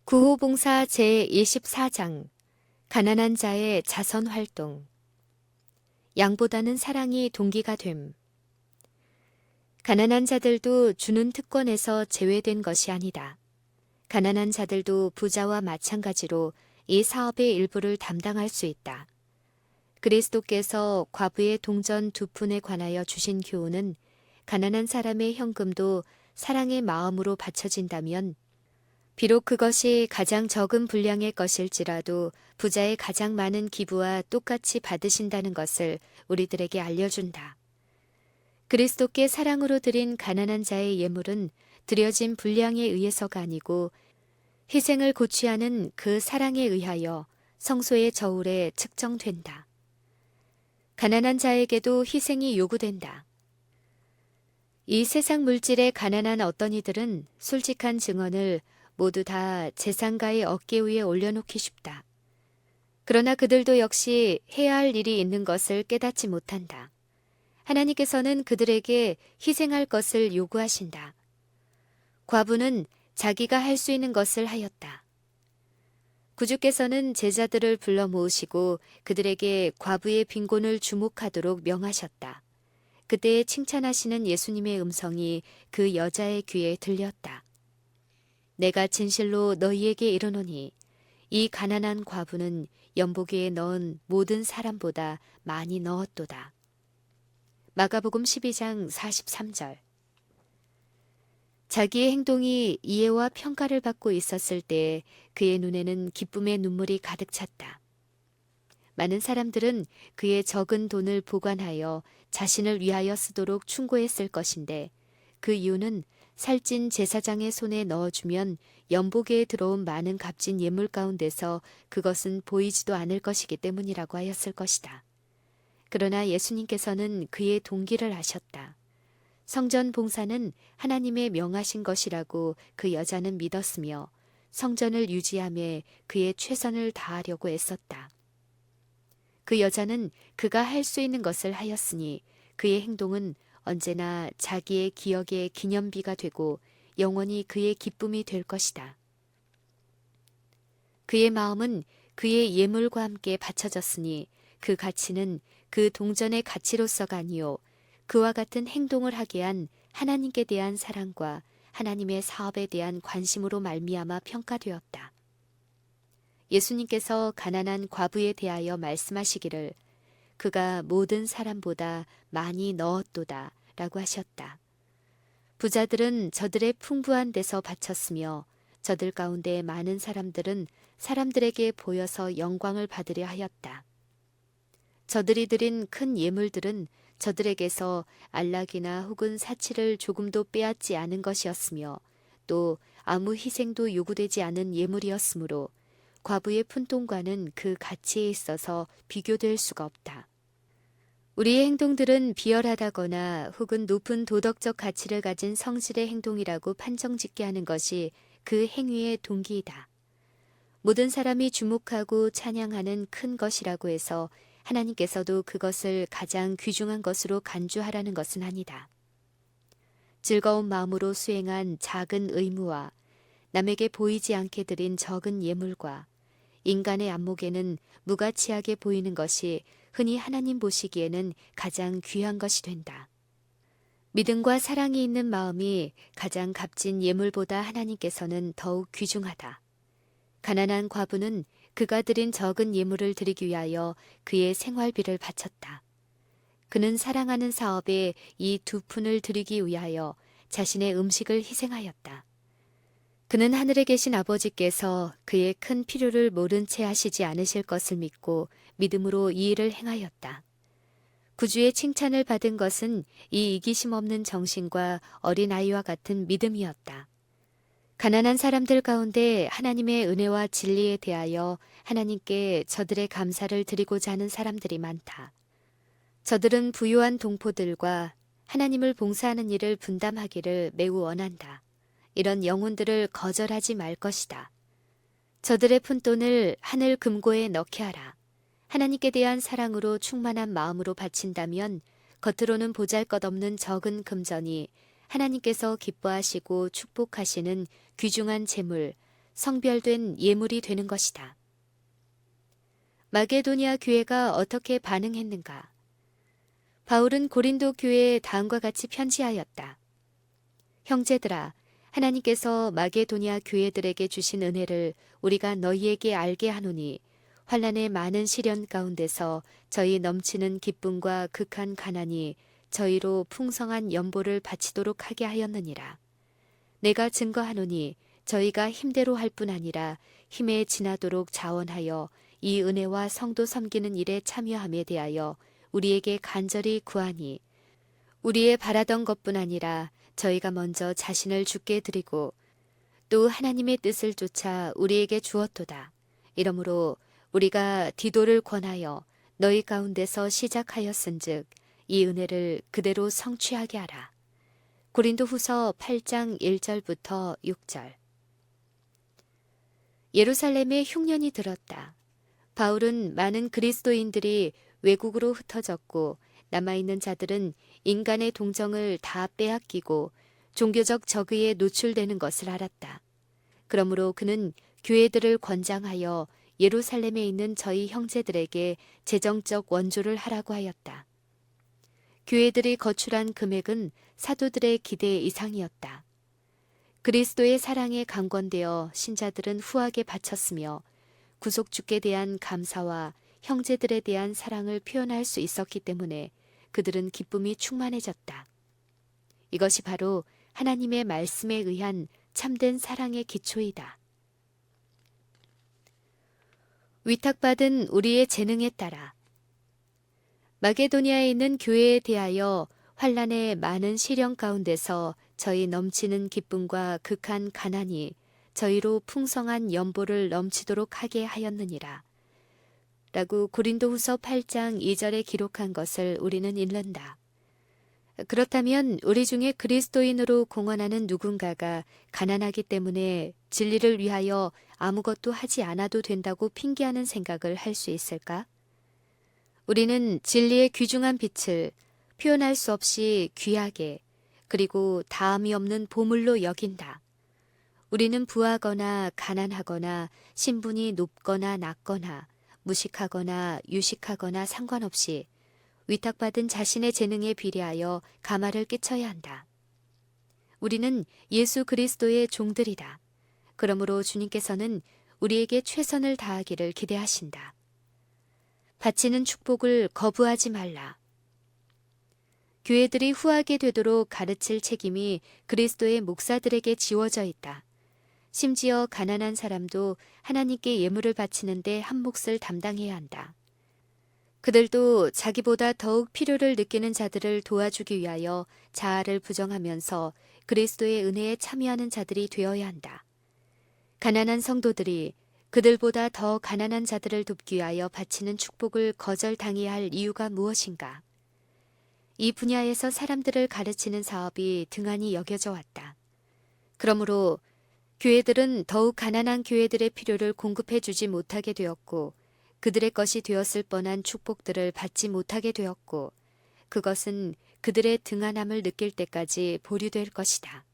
구호봉사 제24장 가난한 자의 자선활동. 양보다는 사랑이 동기가 됨. 가난한 자들도 주는 특권에서 제외된 것이 아니다. 가난한 자들도 부자와 마찬가지로 이 사업의 일부를 담당할 수 있다. 그리스도께서 과부의 동전 2푼에 관하여 주신 교훈은 가난한 사람의 현금도 사랑의 마음으로 바쳐진다면 비록 그것이 가장 적은 분량의 것일지라도 부자의 가장 많은 기부와 똑같이 받으신다는 것을 우리들에게 알려준다. 그리스도께 사랑으로 드린 가난한 자의 예물은 드려진 분량에 의해서가 아니고 희생을 고취하는 그 사랑에 의하여 성소의 저울에 측정된다. 가난한 자에게도 희생이 요구된다. 이 세상 물질에 가난한 어떤 이들은 솔직한 증언을 모두 다 재산가의 어깨 위에 올려놓기 쉽다. 그러나 그들도 역시 해야 할 일이 있는 것을 깨닫지 못한다. 하나님께서는 그들에게 희생할 것을 요구하신다. 과부는 자기가 할 수 있는 것을 하였다. 구주께서는 제자들을 불러 모으시고 그들에게 과부의 빈곤을 주목하도록 명하셨다. 그때 칭찬하시는 예수님의 음성이 그 여자의 귀에 들렸다. 내가 진실로 너희에게 이르노니 이 가난한 과부는 연보기에 넣은 모든 사람보다 많이 넣었도다. 마가복음 12장 43절. 자기의 행동이 이해와 평가를 받고 있었을 때 그의 눈에는 기쁨의 눈물이 가득 찼다. 많은 사람들은 그의 적은 돈을 보관하여 자신을 위하여 쓰도록 충고했을 것인데 그 이유는 살찐 제사장의 손에 넣어주면 연복에 들어온 많은 값진 예물 가운데서 그것은 보이지도 않을 것이기 때문이라고 하였을 것이다. 그러나 예수님께서는 그의 동기를 아셨다. 성전 봉사는 하나님의 명하신 것이라고 그 여자는 믿었으며 성전을 유지함에 그의 최선을 다하려고 애썼다. 그 여자는 그가 할 수 있는 것을 하였으니 그의 행동은 언제나 자기의 기억의 기념비가 되고 영원히 그의 기쁨이 될 것이다. 그의 마음은 그의 예물과 함께 바쳐졌으니 그 가치는 그 동전의 가치로서가 아니요 그와 같은 행동을 하게 한 하나님께 대한 사랑과 하나님의 사업에 대한 관심으로 말미암아 평가되었다. 예수님께서 가난한 과부에 대하여 말씀하시기를 그가 모든 사람보다 많이 넣었도다 라고 하셨다. 부자들은 저들의 풍부한 데서 바쳤으며 저들 가운데 많은 사람들은 사람들에게 보여서 영광을 받으려 하였다. 저들이 드린 큰 예물들은 저들에게서 안락이나 혹은 사치를 조금도 빼앗지 않은 것이었으며 또 아무 희생도 요구되지 않은 예물이었으므로 과부의 푼돈과는 그 가치에 있어서 비교될 수가 없다. 우리의 행동들은 비열하다거나 혹은 높은 도덕적 가치를 가진 성실의 행동이라고 판정짓게 하는 것이 그 행위의 동기이다. 모든 사람이 주목하고 찬양하는 큰 것이라고 해서 하나님께서도 그것을 가장 귀중한 것으로 간주하라는 것은 아니다. 즐거운 마음으로 수행한 작은 의무와 남에게 보이지 않게 드린 적은 예물과 인간의 안목에는 무가치하게 보이는 것이 흔히 하나님 보시기에는 가장 귀한 것이 된다. 믿음과 사랑이 있는 마음이 가장 값진 예물보다 하나님께서는 더욱 귀중하다. 가난한 과부는 그가 드린 적은 예물을 드리기 위하여 그의 생활비를 바쳤다. 그는 사랑하는 사업에 이 2푼을 드리기 위하여 자신의 음식을 희생하였다. 그는 하늘에 계신 아버지께서 그의 큰 필요를 모른 채 하시지 않으실 것을 믿고 믿음으로 이 일을 행하였다. 구주의 칭찬을 받은 것은 이 이기심 없는 정신과 어린아이와 같은 믿음이었다. 가난한 사람들 가운데 하나님의 은혜와 진리에 대하여 하나님께 저들의 감사를 드리고자 하는 사람들이 많다. 저들은 부유한 동포들과 하나님을 봉사하는 일을 분담하기를 매우 원한다. 이런 영혼들을 거절하지 말 것이다. 저들의 푼돈을 하늘 금고에 넣게 하라. 하나님께 대한 사랑으로 충만한 마음으로 바친다면 겉으로는 보잘것없는 적은 금전이 하나님께서 기뻐하시고 축복하시는 귀중한 재물, 성별된 예물이 되는 것이다. 마게도니아 교회가 어떻게 반응했는가? 바울은 고린도 교회에 다음과 같이 편지하였다. 형제들아, 하나님께서 마게도니아 교회들에게 주신 은혜를 우리가 너희에게 알게 하노니 환난의 많은 시련 가운데서 저희 넘치는 기쁨과 극한 가난이 저희로 풍성한 연보를 바치도록 하게 하였느니라. 내가 증거하노니 저희가 힘대로 할 뿐 아니라 힘에 지나도록 자원하여 이 은혜와 성도 섬기는 일에 참여함에 대하여 우리에게 간절히 구하니 우리의 바라던 것뿐 아니라 저희가 먼저 자신을 주께 드리고 또 하나님의 뜻을 쫓아 우리에게 주었도다. 이러므로 우리가 디도를 권하여 너희 가운데서 시작하였은즉 이 은혜를 그대로 성취하게 하라. 고린도 후서 8장 1절부터 6절. 예루살렘에 흉년이 들었다. 바울은 많은 그리스도인들이 외국으로 흩어졌고 남아있는 자들은 인간의 동정을 다 빼앗기고 종교적 적의에 노출되는 것을 알았다. 그러므로 그는 교회들을 권장하여 예루살렘에 있는 저희 형제들에게 재정적 원조를 하라고 하였다. 교회들이 거출한 금액은 사도들의 기대 이상이었다. 그리스도의 사랑에 강권되어 신자들은 후하게 바쳤으며 구속주께 대한 감사와 형제들에 대한 사랑을 표현할 수 있었기 때문에 그들은 기쁨이 충만해졌다. 이것이 바로 하나님의 말씀에 의한 참된 사랑의 기초이다. 위탁받은 우리의 재능에 따라 마게도니아에 있는 교회에 대하여 환난의 많은 시련 가운데서 저희 넘치는 기쁨과 극한 가난이 저희로 풍성한 연보를 넘치도록 하게 하였느니라. 라고 고린도후서 8장 2절에 기록한 것을 우리는 읽는다. 그렇다면 우리 중에 그리스도인으로 공언하는 누군가가 가난하기 때문에 진리를 위하여 아무것도 하지 않아도 된다고 핑계하는 생각을 할 수 있을까? 우리는 진리의 귀중한 빛을 표현할 수 없이 귀하게 그리고 다함이 없는 보물로 여긴다. 우리는 부하거나 가난하거나 신분이 높거나 낮거나 무식하거나 유식하거나 상관없이 위탁받은 자신의 재능에 비례하여 가마를 끼쳐야 한다. 우리는 예수 그리스도의 종들이다. 그러므로 주님께서는 우리에게 최선을 다하기를 기대하신다. 바치는 축복을 거부하지 말라. 교회들이 후하게 되도록 가르칠 책임이 그리스도의 목사들에게 지워져 있다. 심지어 가난한 사람도 하나님께 예물을 바치는데 한 몫을 담당해야 한다. 그들도 자기보다 더욱 필요를 느끼는 자들을 도와주기 위하여 자아를 부정하면서 그리스도의 은혜에 참여하는 자들이 되어야 한다. 가난한 성도들이 그들보다 더 가난한 자들을 돕기 위하여 바치는 축복을 거절당해야 할 이유가 무엇인가? 이 분야에서 사람들을 가르치는 사업이 등한히 여겨져 왔다. 그러므로 교회들은 더욱 가난한 교회들의 필요를 공급해주지 못하게 되었고 그들의 것이 되었을 뻔한 축복들을 받지 못하게 되었고 그것은 그들의 등한함을 느낄 때까지 보류될 것이다.